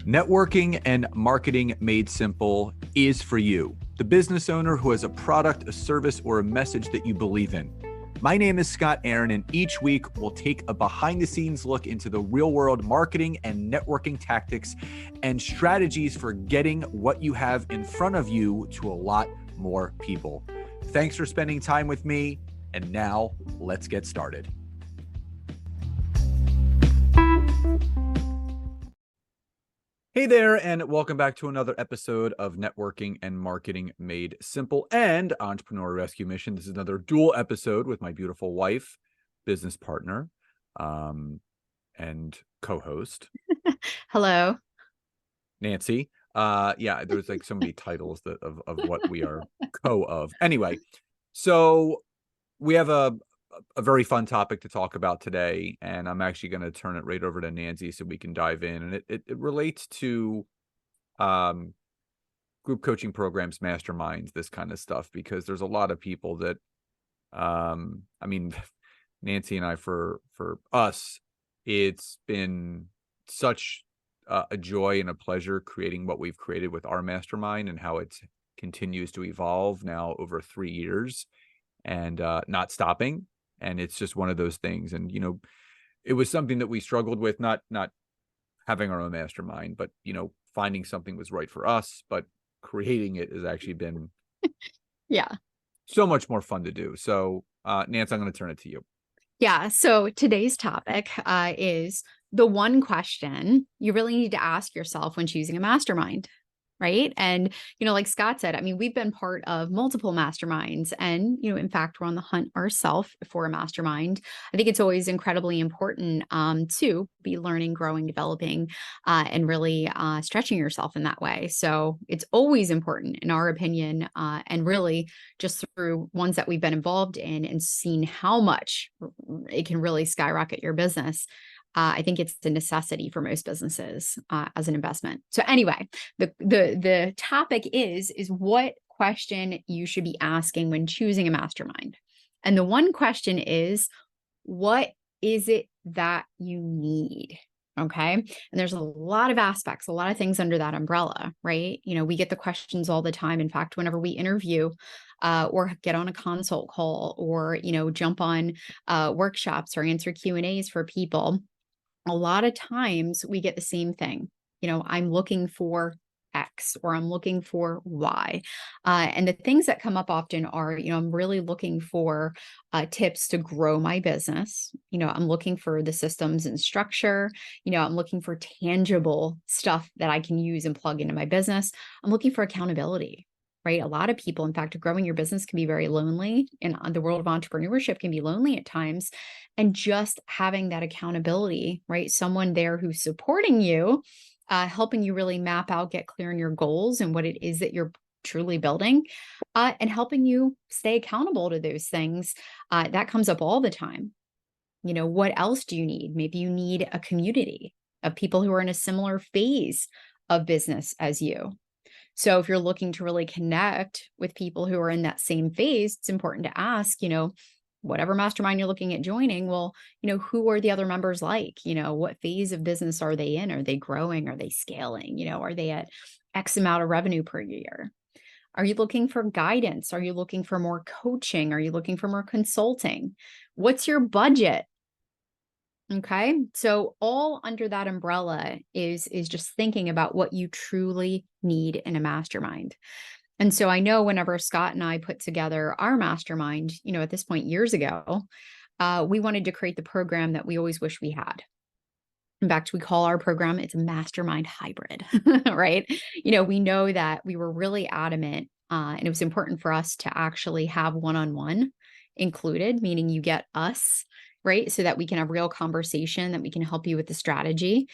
Networking and marketing made simple is for you, the business owner who has a product, a service, or a message that you believe in. My name is Scott Aaron, and each week we'll take a behind-the-scenes look into the real-world marketing and networking tactics and strategies for getting what you have in front of you to a lot more people. Thanks for spending time with me, and now let's get started. Hey there, and welcome back to another episode of Networking and Marketing Made Simple and Entrepreneur Rescue Mission. This is another dual episode with my beautiful wife, business partner, and co-host. Hello. Nancy. There's like so many titles of what we are of. Anyway, so we have a very fun topic to talk about today, and I'm actually going to turn it right over to Nancy so we can dive in. And it relates to group coaching programs, masterminds, this kind of stuff, because there's a lot of people that, Nancy and I, for us, it's been such a joy and a pleasure creating what we've created with our mastermind and how it continues to evolve now over 3 years and not stopping. And it's just one of those things. And, it was something that we struggled with, not having our own mastermind, but, finding something was right for us, but creating it has actually been so much more fun to do. So, Nance, I'm going to turn it to you. Yeah. So today's topic is the one question you really need to ask yourself when choosing a mastermind. Right. And, like Scott said, we've been part of multiple masterminds and, in fact, we're on the hunt ourselves for a mastermind. I think it's always incredibly important to be learning, growing, developing, and really stretching yourself in that way. So it's always important, in our opinion, and really just through ones that we've been involved in and seen how much it can really skyrocket your business. I think it's a necessity for most businesses as an investment. So anyway, the topic is what question you should be asking when choosing a mastermind. And the one question is, what is it that you need? Okay. And there's a lot of aspects, a lot of things under that umbrella, right? We get the questions all the time. In fact, whenever we interview or get on a consult call or, jump on workshops or answer Q&As for people, a lot of times we get the same thing. I'm looking for X or I'm looking for Y. And the things that come up often are, I'm really looking for tips to grow my business. I'm looking for the systems and structure. I'm looking for tangible stuff that I can use and plug into my business. I'm looking for accountability. Right? A lot of people, in fact, growing your business can be very lonely, and the world of entrepreneurship can be lonely at times. And just having that accountability, right? Someone there who's supporting you, helping you really map out, get clear on your goals and what it is that you're truly building, and helping you stay accountable to those things. That comes up all the time. What else do you need? Maybe you need a community of people who are in a similar phase of business as you. So if you're looking to really connect with people who are in that same phase, it's important to ask, whatever mastermind you're looking at joining, well, who are the other members like? What phase of business are they in? Are they growing? Are they scaling? Are they at X amount of revenue per year? Are you looking for guidance? Are you looking for more coaching? Are you looking for more consulting? What's your budget? Okay. So all under that umbrella is just thinking about what you truly need in a mastermind. And so I know whenever Scott and I put together our mastermind, at this point years ago, we wanted to create the program that we always wish we had. In fact, we call our program, it's a mastermind hybrid, right? We know that we were really adamant, and it was important for us to actually have one-on-one included, meaning you get us, right? So that we can have real conversation, that we can help you with the strategy,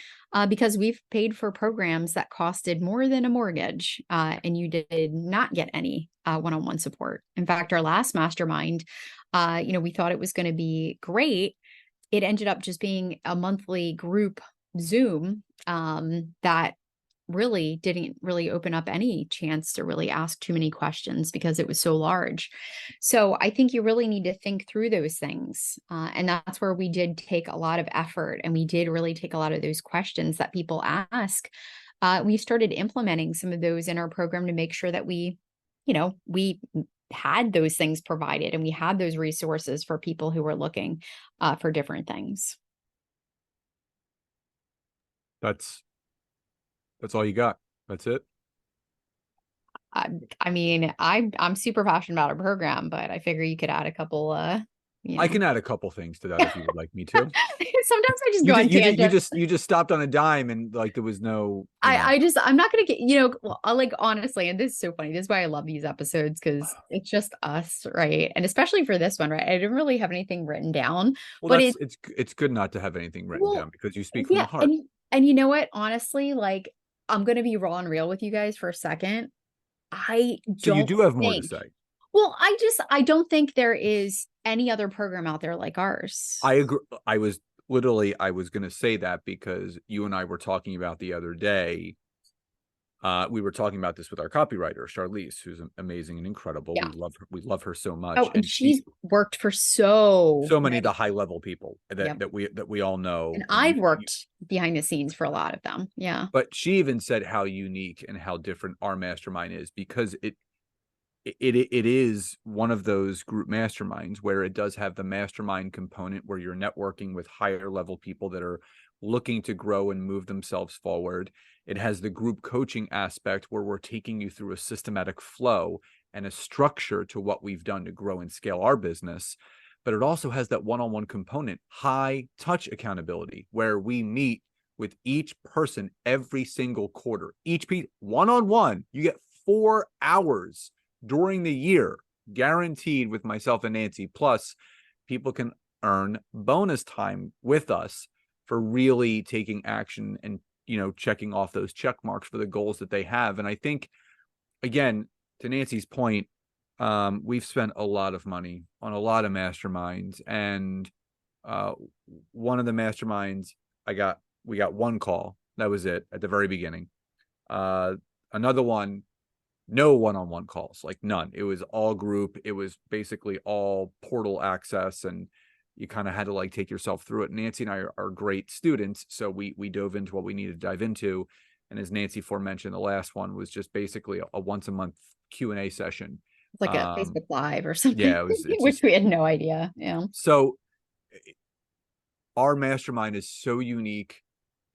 because we've paid for programs that costed more than a mortgage, and you did not get any one-on-one support. In fact, our last mastermind, we thought it was going to be great. It ended up just being a monthly group Zoom that really didn't really open up any chance to really ask too many questions because it was so large. So I think you really need to think through those things. And that's where we did take a lot of effort, and we did really take a lot of those questions that people ask we started implementing some of those in our program to make sure that we had those things provided and we had those resources for people who were looking for different things. That's all you got. That's it. I mean, I'm super passionate about our program, but I figure you could add a couple, you I know. can add a couple things to that if you would like me to. Sometimes I just go on tangents. You just stopped on a dime and like there was no, I'm not gonna get, well, like honestly, and this is so funny. This is why I love these episodes because it's just us, right? And especially for this one, right? I didn't really have anything written down, well, but it, it's good not to have anything written well, down because you speak from the yeah, heart. and you know what? Honestly, like I'm gonna be raw and real with you guys for a second. I So you don't do have more to think, say. well, I don't think there is any other program out there like ours. I agree. I was going to say that because you and I were talking about the other day. We were talking about this with our copywriter, Charlize, who's amazing and incredible. Yeah. We love her so much. Oh, and And she, she's worked for so so many of many. the high level people Yep. that we all know. And And I've worked behind the scenes for a lot of them. Yeah. but she even said how unique and how different our mastermind is because it is one of those group masterminds where it does have the mastermind component where you're networking with higher level people that are looking to grow and move themselves forward. It has the group coaching aspect where we're taking you through a systematic flow and a structure to what we've done to grow and scale our business. But it also has that one-on-one component, high touch accountability, where we meet with each person every single quarter, each piece one-on-one. You get 4 hours during the year, guaranteed with myself and Nancy. Plus, people can earn bonus time with us for really taking action and, checking off those check marks for the goals that they have. And I think, again, to Nancy's point, we've spent a lot of money on a lot of masterminds. And one of the masterminds, we got one call. That was it at the very beginning. Another one, no one-on-one calls, like none. It was all group. It was basically all portal access, and you kind of had to like take yourself through it. Nancy and I are great students, so we dove into what we needed to dive into. And as Nancy aforementioned, the last one was just basically a once a month Q&A session. It's like a Facebook Live or something, Yeah, it's which just we had no idea. Yeah. so our mastermind is so unique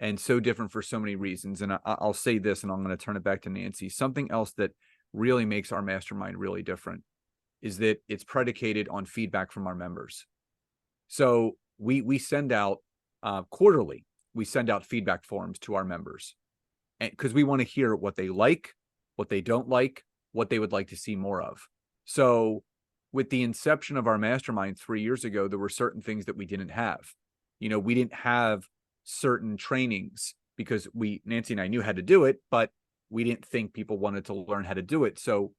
and so different for so many reasons. And I'll say this, and I'm going to turn it back to Nancy. Something else that really makes our mastermind really different is that it's predicated on feedback from our members. So we send out quarterly, we send out feedback forms to our members, and because we want to hear what they like, what they don't like, what they would like to see more of. So with the inception of our mastermind 3 years ago, there were certain things that we didn't have. We didn't have certain trainings because Nancy and I knew how to do it, but we didn't think people wanted to learn how to do it. So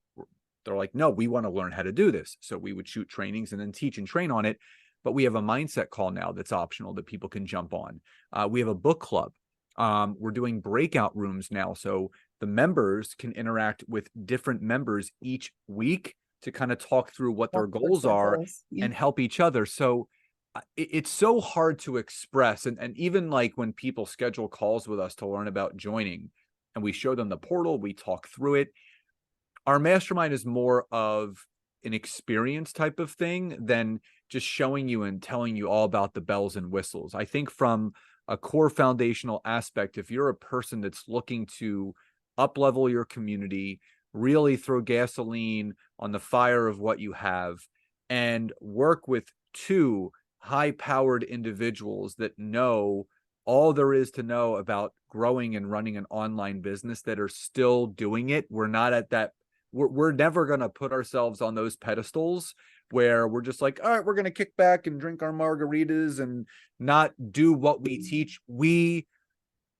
they're like, no, we want to learn how to do this. So we would shoot trainings and then teach and train on it. But we have a mindset call now that's optional that people can jump on. We have a book club. We're doing breakout rooms now. So the members can interact with different members each week to kind of talk through what their goals are and help each other. So it's so hard to express. And even like when people schedule calls with us to learn about joining and we show them the portal, we talk through it. Our mastermind is more of an experience type of thing than just showing you and telling you all about the bells and whistles. I think from a core foundational aspect, if you're a person that's looking to up-level your community, really throw gasoline on the fire of what you have, and work with two high-powered individuals that know all there is to know about growing and running an online business that are still doing it. We're not at that. We're never going to put ourselves on those pedestals where we're just like, all right, we're going to kick back and drink our margaritas and not do what we teach. We,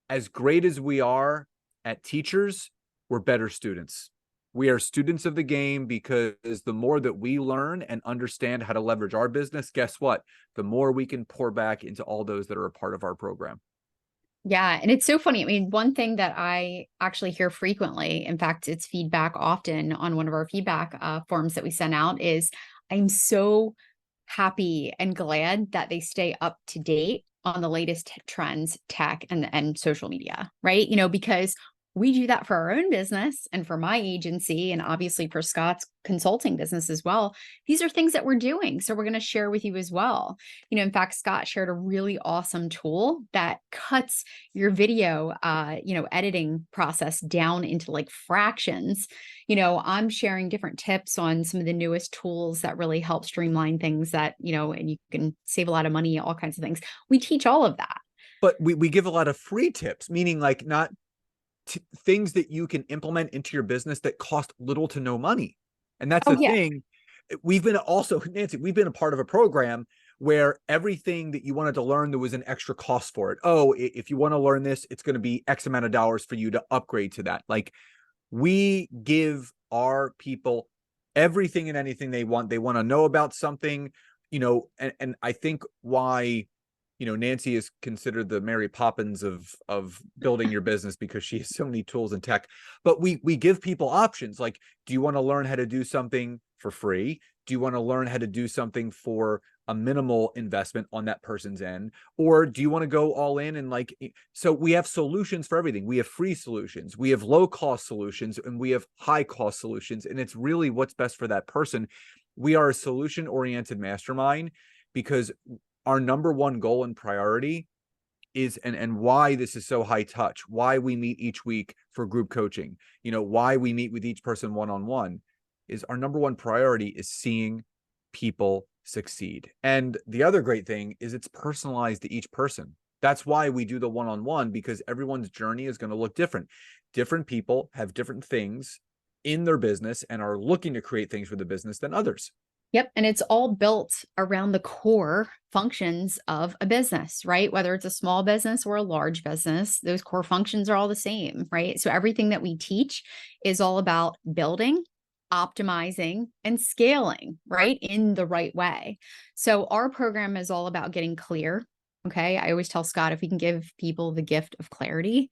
as great as we are at teachers, we're better students. We are students of the game because the more that we learn and understand how to leverage our business, guess what? The more we can pour back into all those that are a part of our program. Yeah. And it's so funny. I mean, one thing that I actually hear frequently, in fact, it's feedback often on one of our feedback forms that we send out, is I'm so happy and glad that they stay up to date on the latest trends, tech, and social media, right? Because We do that for our own business and for my agency, and obviously for Scott's consulting business as well. These are things that we're doing. So we're going to share with you as well. In fact, Scott shared a really awesome tool that cuts your video, editing process down into like fractions. I'm sharing different tips on some of the newest tools that really help streamline things that, and you can save a lot of money, all kinds of things. We teach all of that. But we give a lot of free tips, meaning like not things that you can implement into your business that cost little to no money. And that's Oh, the yeah. thing. We've been also, Nancy, we've been a part of a program where everything that you wanted to learn, there was an extra cost for it. Oh, if you want to learn this, it's going to be X amount of dollars for you to upgrade to that. Like, we give our people everything and anything they want. They want to know about something, and I think why Nancy is considered the Mary Poppins of building your business because she has so many tools and tech. But we give people options. Like, do you want to learn how to do something for free? Do you want to learn how to do something for a minimal investment on that person's end? Or do you want to go all in? And like, so we have solutions for everything. We have free solutions, we have low cost solutions, and we have high cost solutions. And it's really what's best for that person. We are a solution oriented mastermind because our number one goal and priority is, and why this is so high touch, why we meet each week for group coaching, why we meet with each person one-on-one, is our number one priority is seeing people succeed. And the other great thing is it's personalized to each person. That's why we do the one-on-one, because everyone's journey is going to look different. Different people have different things in their business and are looking to create things for the business than others. Yep. And it's all built around the core functions of a business, right? Whether it's a small business or a large business, those core functions are all the same, right? So everything that we teach is all about building, optimizing, and scaling, right? In the right way. So our program is all about getting clear. Okay. I always tell Scott, if we can give people the gift of clarity,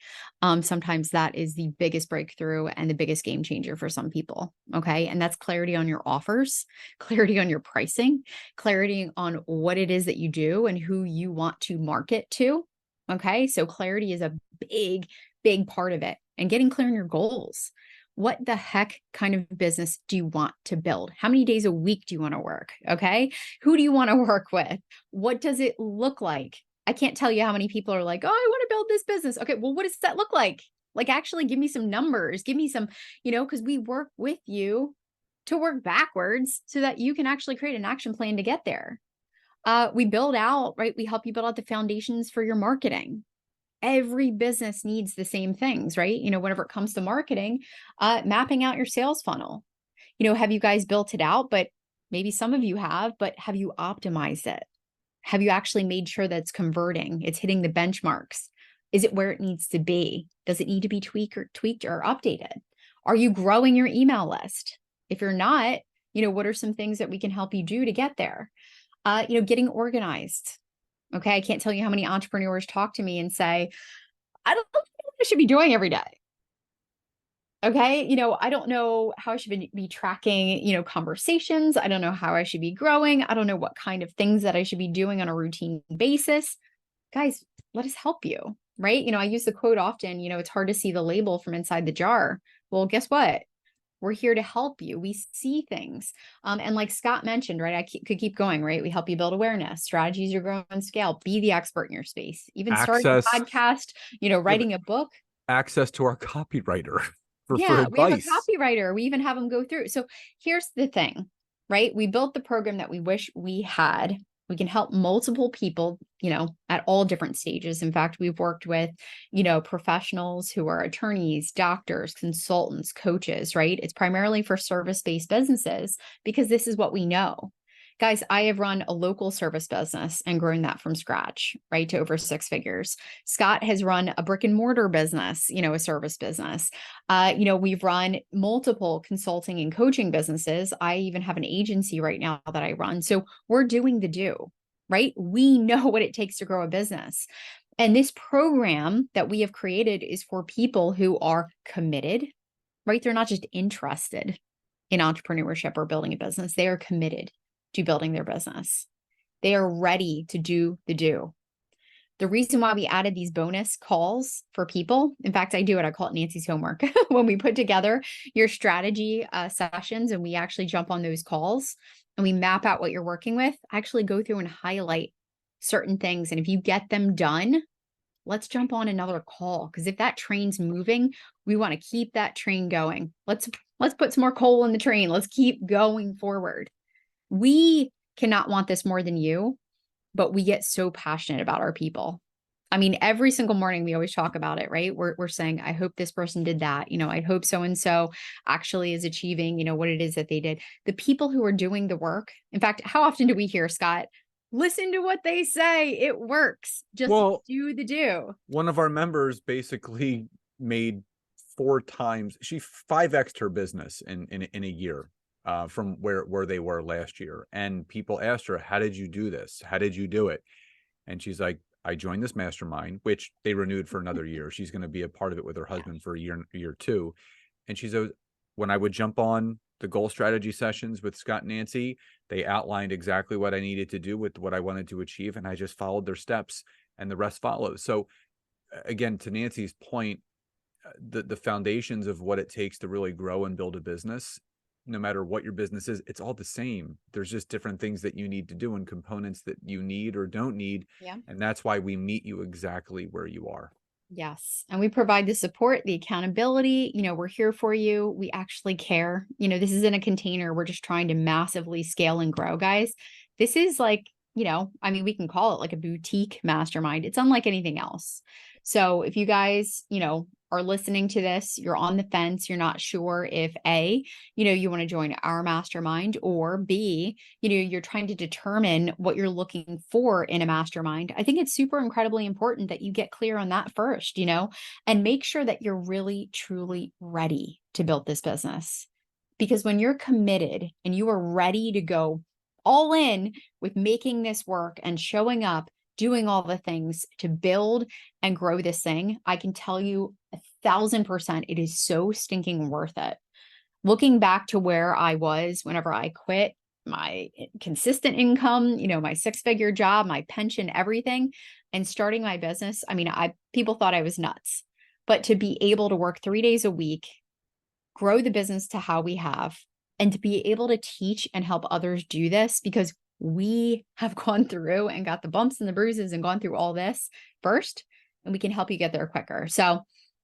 sometimes that is the biggest breakthrough and the biggest game changer for some people. Okay. And that's clarity on your offers, clarity on your pricing, clarity on what it is that you do and who you want to market to. Okay. So clarity is a big, big part of it, and getting clear on your goals. What the heck kind of business do you want to build? How many days a week do you want to work? Okay. Who do you want to work with? What does it look like? I can't tell you how many people are like, oh, I want to build this business. Okay. Well, what does that look like? Like, actually give me some numbers, give me some, because we work with you to work backwards so that you can actually create an action plan to get there. We build out, right? We help you build out the foundations for your marketing. Every business needs the same things, right? Whenever it comes to marketing, mapping out your sales funnel. Have you guys built it out? But maybe some of you have, but have you optimized it? Have you actually made sure that it's converting? It's hitting the benchmarks. Is it where it needs to be? Does it need to be tweaked or updated? Are you growing your email list? If you're not, what are some things that we can help you do to get there? Getting organized. Okay. I can't tell you how many entrepreneurs talk to me and say, I don't know what I should be doing every day. Okay. I don't know how I should be tracking, conversations. I don't know how I should be growing. I don't know what kind of things that I should be doing on a routine basis. Guys, let us help you. Right. I use the quote often, it's hard to see the label from inside the jar. Well, guess what? We're here to help you. We see things. And like Scott mentioned, right, could keep going, right? We help you build awareness, strategies you grow and scale, be the expert in your space, even starting a Access, podcast, writing a book. access to our copywriter for Yeah, we have a advice. copywriter. We even have them go through. So here's the thing, right? We built the program that we wish we had. We can help multiple people, at all different stages. In fact, we've worked with, professionals who are attorneys, doctors, consultants, coaches, right? It's primarily for service-based businesses because this is what we know. Guys, I have run a local service business and grown that from scratch, right, to over 6 figures. Scott has run a brick and mortar business, a service business. We've run multiple consulting and coaching businesses. I even have an agency right now that I run. So we're doing the do, right? We know what it takes to grow a business. And this program that we have created is for people who are committed, right? They're not just interested in entrepreneurship or building a business. They are committed to building their business. They are ready to do the do. The reason why we added these bonus calls for people, in fact, I do it. I call it Nancy's homework. When we put together your strategy sessions and we actually jump on those calls and we map out what you're working with, I actually go through and highlight certain things. And if you get them done, let's jump on another call. Because if that train's moving, we want to keep that train going. Let's put some more coal in the train. Let's keep going forward. We cannot want this more than you, but we get so passionate about our people. I mean, every single morning we always talk about it, right? We're saying, I hope this person did that. I hope so-and-so actually is achieving, what it is that they did. The people who are doing the work. In fact, how often do we hear, Scott, listen to what they say? It works. Just do the do. One of our members basically made 4 times, she 5x'd her business in a year. From where they were last year. And people asked her, how did you do this? How did you do it? And she's like, I joined this mastermind, which they renewed for another year. She's going to be a part of it with her husband for a year 2. And she said, when I would jump on the goal strategy sessions with Scott and Nancy, they outlined exactly what I needed to do with what I wanted to achieve. And I just followed their steps and the rest follows. So again, to Nancy's point, the foundations of what it takes to really grow and build a business, no matter what your business is, it's all the same. There's just different things that you need to do and components that you need or don't need. Yeah. And that's why we meet you exactly where you are. Yes. And we provide the support, the accountability. We're here for you. We actually care. This isn't a container. We're just trying to massively scale and grow, guys. This is like, we can call it like a boutique mastermind. It's unlike anything else. So if you guys, are listening to this, you're on the fence, you're not sure if A, you want to join our mastermind, or B, you're trying to determine what you're looking for in a mastermind. I think it's super incredibly important that you get clear on that first, and make sure that you're really, truly ready to build this business. Because when you're committed and you are ready to go all in with making this work and showing up, doing all the things to build and grow this thing, I can tell you 1,000% it is so stinking worth it. Looking back to where I was whenever I quit my consistent income, my 6-figure job, my pension, everything, and starting my business, people thought I was nuts. But to be able to work 3 days a week, grow the business to how we have, and to be able to teach and help others do this, because we have gone through and got the bumps and the bruises and gone through all this first, and we can help you get there quicker. So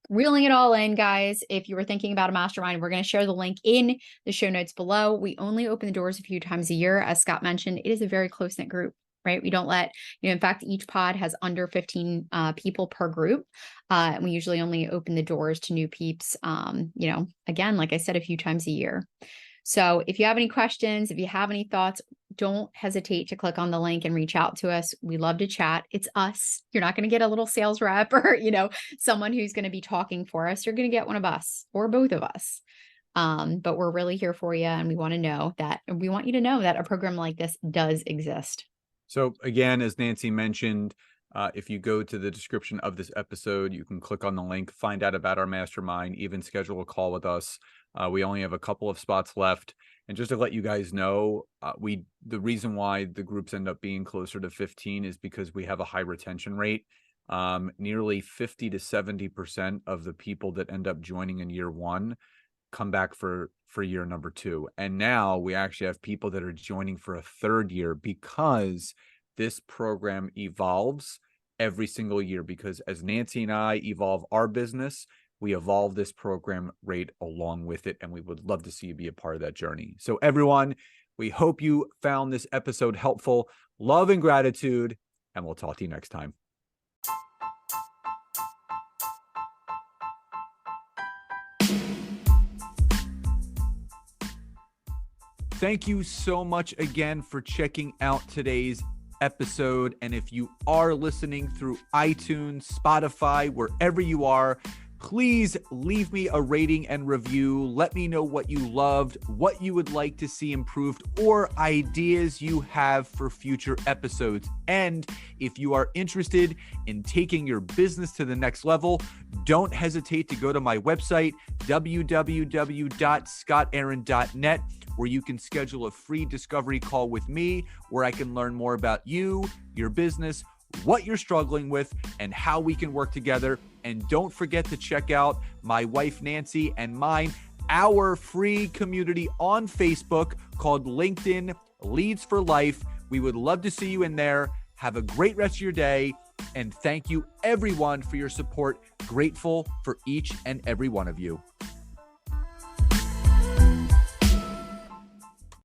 reeling it all in, guys, if you were thinking about a mastermind, we're going to share the link in the show notes below. We only open the doors a few times a year. As Scott mentioned, it is a very close-knit group, right? We don't let, in fact, each pod has under 15 people per group. And we usually only open the doors to new peeps, again, like I said, a few times a year. So if you have any questions, if you have any thoughts, don't hesitate to click on the link and reach out to us. We love to chat. It's us. You're not going to get a little sales rep or, someone who's going to be talking for us. You're going to get one of us or both of us. But we're really here for you. And we want you to know that a program like this does exist. So again, as Nancy mentioned, if you go to the description of this episode, you can click on the link, find out about our mastermind, even schedule a call with us. We only have a couple of spots left. And just to let you guys know, the reason why the groups end up being closer to 15 is because we have a high retention rate. Nearly 50 to 70% of the people that end up joining in year 1 come back for year number 2. And now we actually have people that are joining for a 3rd year, because this program evolves every single year. Because as Nancy and I evolve our business, we evolve this program rate along with it, and we would love to see you be a part of that journey. So everyone, we hope you found this episode helpful. Love and gratitude, and we'll talk to you next time. Thank you so much again for checking out today's episode. And if you are listening through iTunes, Spotify, wherever you are, please leave me a rating and review. Let me know what you loved, what you would like to see improved, or ideas you have for future episodes. And if you are interested in taking your business to the next level, don't hesitate to go to my website, www.scottaaron.net, where you can schedule a free discovery call with me, where I can learn more about you, your business, what you're struggling with, and how we can work together. And don't forget to check out my wife, Nancy, and mine, our free community on Facebook called LinkedIn Leads for Life. We would love to see you in there. Have a great rest of your day. And thank you everyone for your support. Grateful for each and every one of you.